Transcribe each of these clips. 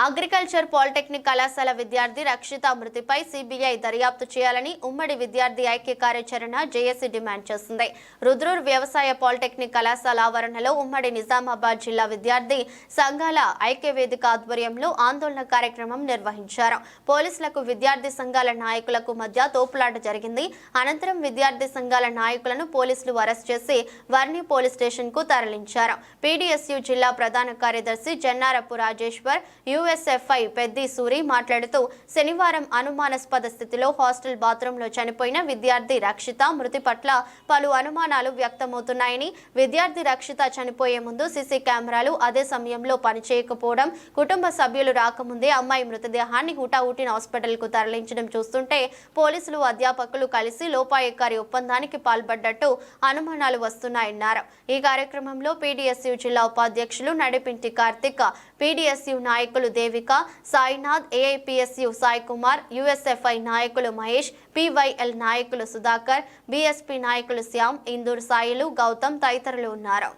Agriculture polytechnic కళాశాల విద్యార్థి రక్షిత మృతిపై సిబిఐ దర్యాప్తు చేయాలని ఉమ్మడి విద్యార్థి ఐక్య కార్యాచరణ జేఏసీ డిమాండ్ చేసింది. రుద్రూర్ వ్యవసాయ పాలిటెక్నిక్ కళాశాల ఆవరణలో ఉమ్మడి నిజామాబాద్ జిల్లా విద్యార్థి సంఘాల ఐక్య వేదిక ఆధ్వర్యంలో ఆందోళన కార్యక్రమం నిర్వహించారు. పోలీసులకు విద్యార్థి సంఘాల నాయకులకు మధ్య తోపులాట జరిగింది. అనంతరం విద్యార్థి సంఘాల నాయకులను పోలీసులు అరెస్ట్ చేసి వర్ణి పోలీస్ స్టేషన్ కు తరలించారు. పీడీఎస్యూ జిల్లా ప్రధాన కార్యదర్శి జన్నారపు రాజేశ్వర్ యుఎస్ఎఫ్ఐ పెద్ది సూరి మాట్లాడుతూ శనివారం అనుమానాస్పద స్థితిలో హాస్టల్ బాత్రూంలో చనిపోయిన విద్యార్థి రక్షిత మృతి పట్ల పలు అనుమానాలు వ్యక్తమవుతున్నాయని, విద్యార్థి రక్షిత చనిపోయే ముందు సీసీ కెమెరాలు అదే సమయంలో పనిచేయకపోవడం, కుటుంబ సభ్యులు రాకముందే అమ్మాయి మృతదేహాన్ని హుటాహుటిన హాస్పిటల్ కు తరలించడం చూస్తుంటే పోలీసులు అధ్యాపకులు కలిసి లోపాయకారి ఒప్పందానికి పాల్పడ్డట్టు అనుమానాలు వస్తున్నాయన్నారు. ఈ కార్యక్రమంలో పీడీఎస్యూ జిల్లా ఉపాధ్యక్షులు నడిపింటి కార్తిక్, పీడీఎస్యూ నాయకులు దేవిక, సాయినాథ్, ఏఐపీఎస్యూ సాయి కుమార్, యుఎస్ఎఫ్ఐ నాయకులు మహేష్, పీవైఎల్ నాయకులు సుధాకర్, బీఎస్పీ నాయకులు శ్యామ్, ఇందూర్ సాయిలు, గౌతమ్ తదితరులు ఉన్నారు.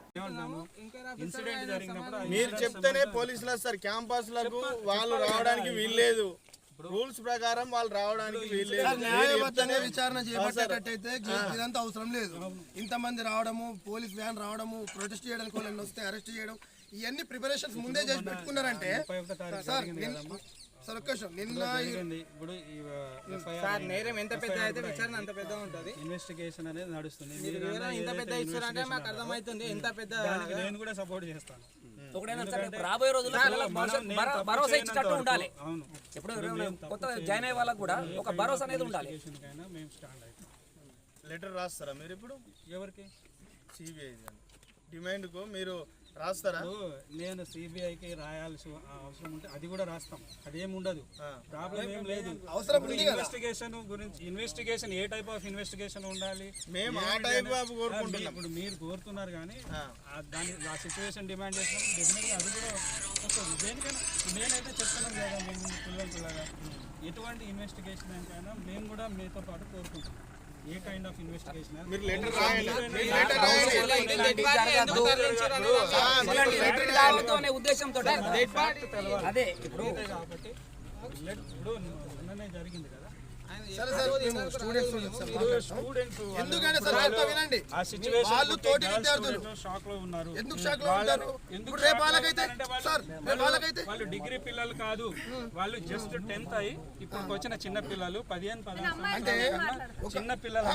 మీరు చెప్తేనే పోలీసులు వస్తారు. క్యాంపస్లకు వాళ్ళు రావడానికి వీల్లేదు. రూల్స్ ప్రకారం వాళ్ళు రావడానికి వీల్లేదు. విచారణ చేపట్టేటట్టయితే ఇదంతా అవసరం లేదు. ఇంతమంది రావడము, పోలీస్ వ్యాన్ రావడము, ప్రొటెస్ట్ చేయడానికి వాళ్ళని వస్తే అరెస్ట్ చేయడం, ఇవన్నీ ప్రిపరేషన్స్ ముందే చేసి పెట్టుకున్నారంటే సార్ నిన్న నేరం ఎంత పెద్ద అయితే విచారణ అంత పెద్ద ఉంటుంది. ఇన్వెస్టిగేషన్ అనేది నడుస్తుంది. ఇంత పెద్ద ఇచ్చారంటే మాకు అర్థమవుతుంది ఎంత పెద్ద. నేను కూడా సపోర్ట్ చేస్తాను. రాబోయే రోజుల్లో భరోసా ఇచ్చేటట్టు ఉండాలి. ఇప్పుడు కొత్త జాయిన్ అయ్యే వాళ్ళకు కూడా ఒక భరోసా అనేది ఉండాలి. లెటర్ రాస్తారా మీరు ఇప్పుడు? ఎవరికి? సిబిఐ డిమాండ్ కు మీరు రాస్తారా? నేను సిబిఐకి రాయాల్సి అవసరం ఉంటే అది కూడా రాస్తాం. అదేమి ఉండదు, ప్రాబ్లం ఏం లేదు. ఇన్వెస్టిగేషన్ గురించి investigation A type of investigation ఉండాలి మేము ఆ టైప్ ఆఫ్ కోరుకుంటున్నాం. ఇప్పుడు మీరు కోరుతున్నారు కానీ దాని ఆ సిచ్యువేషన్ డిమాండ్ చేసినప్పుడు డెఫినెట్గా అది కూడా వస్తుంది. దేనికైనా నేనైతే చెప్తున్నాను కదా, మేము పిల్లలలాగా ఎటువంటి ఇన్వెస్టిగేషన్ అయినా మేము కూడా మీతో పాటు కోరుకుంటాం. ఏ కైండ్ ఆఫ్ ఇన్వెస్టిగేషన్ ఉద్దేశంతో అదే ఇప్పుడు నిన్ననే జరిగింది కదా. ఎందుకంటే సార్ వినండి, వాళ్ళు తోటి విద్యార్థులు షాక్ లో ఉన్నారు. ఎందుకు షాక్ లో ఉంటారు? రేపు వాళ్ళకైతే వాళ్ళు డిగ్రీ పిల్లలు కాదు, వాళ్ళు జస్ట్ 10th అయ్యి ఇప్పుడు వచ్చిన చిన్న పిల్లలు 15-16 చిన్న పిల్లలు.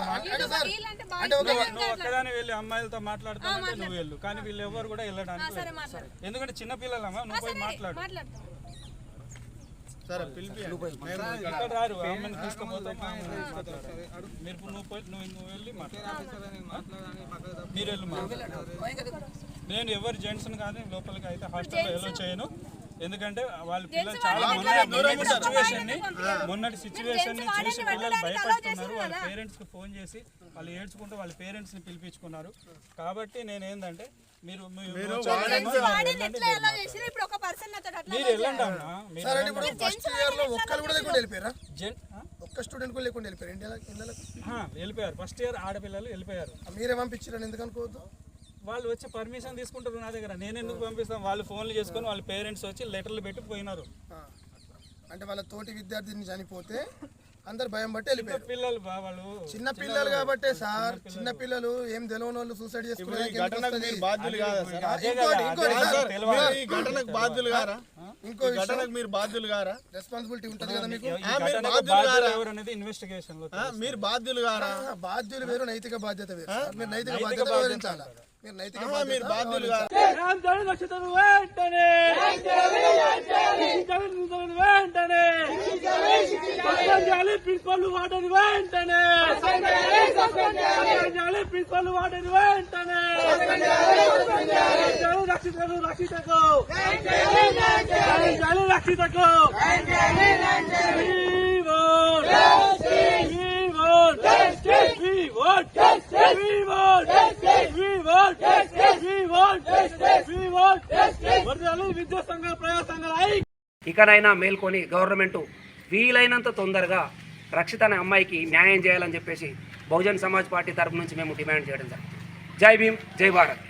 నువ్వు ఒక్కదాని వెళ్ళి అమ్మాయిలతో మాట్లాడుతానంటే నువ్వు వెళ్ళు, కానీ వీళ్ళు ఎవరు కూడా వెళ్ళడానికి. ఎందుకంటే చిన్న పిల్లలమ్మా, నువ్వు పోయి మాట్లాడు. రారు అమ్మని తీసుకుపోతాం. మీరు నువ్వు వెళ్ళి మీరు వెళ్ళి నేను ఎవరు జెంట్స్ని కానీ లోపలికి అయితే హాస్టల్లో ఎలో చేయను. ఎందుకంటే వాళ్ళ పిల్లలు చాలా మొన్నటి సిచ్యువేషన్ ని చూసి పిల్లలు భయపడుతున్నారు. వాళ్ళ పేరెంట్స్ కి ఫోన్ చేసి వాళ్ళు ఏడ్చుకుంటూ వాళ్ళ పేరెంట్స్ ని పిలిపించుకున్నారు. కాబట్టి నేను ఏంటంటే మీరు వెళ్ళండి వెళ్ళిపోయారు. ఫస్ట్ ఇయర్ ఆడపిల్లలు వెళ్ళిపోయారు. మీరే పంపించారని ఎందుకు అనుకోవద్దు? వాళ్ళు వచ్చి పర్మిషన్ తీసుకుంటారు నా దగ్గర. నేను ఎందుకు పంపిస్తాం? వాళ్ళు ఫోన్లు చేసుకొని వాళ్ళ పేరెంట్స్ వచ్చి లెటర్లు పెట్టి పోయినారు. అంటే వాళ్ళ తోటి విద్యార్థిని చనిపోతే అందరు భయం బట్టి వెళ్ళిపోయారు. పిల్లలు వాళ్ళు చిన్న పిల్లలు కాబట్టి సార్, చిన్న పిల్లలు ఏం తెలియని వాళ్ళు సూసైడ్ చేసుకున్నారు. రెస్పాన్సిబిలిటీ ఉంటుంది కదా మీకు. ఇన్వెస్టిగేషన్ లో మీరు బాధ్యులు గారా? బాధ్యులు వేరు, నైతిక బాధ్యత వేరు. మీరు నైతిక బాధ్యత వివరించాలా? మీరు నైతిక బాధ్యులు గారా? ప్రిన్సిపల్ వార్డెన్ వెంటనే ప్రిన్సిపల్ వార్డెన్ వెంటనే రక్షితకు విద్యా సంఘ ప్రజా సంఘాల ఇకనైనా మేల్కొని గవర్నమెంట్ వీలైనంత తొందరగా రక్షిత అనే అమ్మాయికి న్యాయం చేయాలని చెప్పేసి బహుజన్ సమాజ్ పార్టీ తరపు నుంచి మేము డిమాండ్ చేయడం జరిగింది. జై భీమ్, జై భారత్.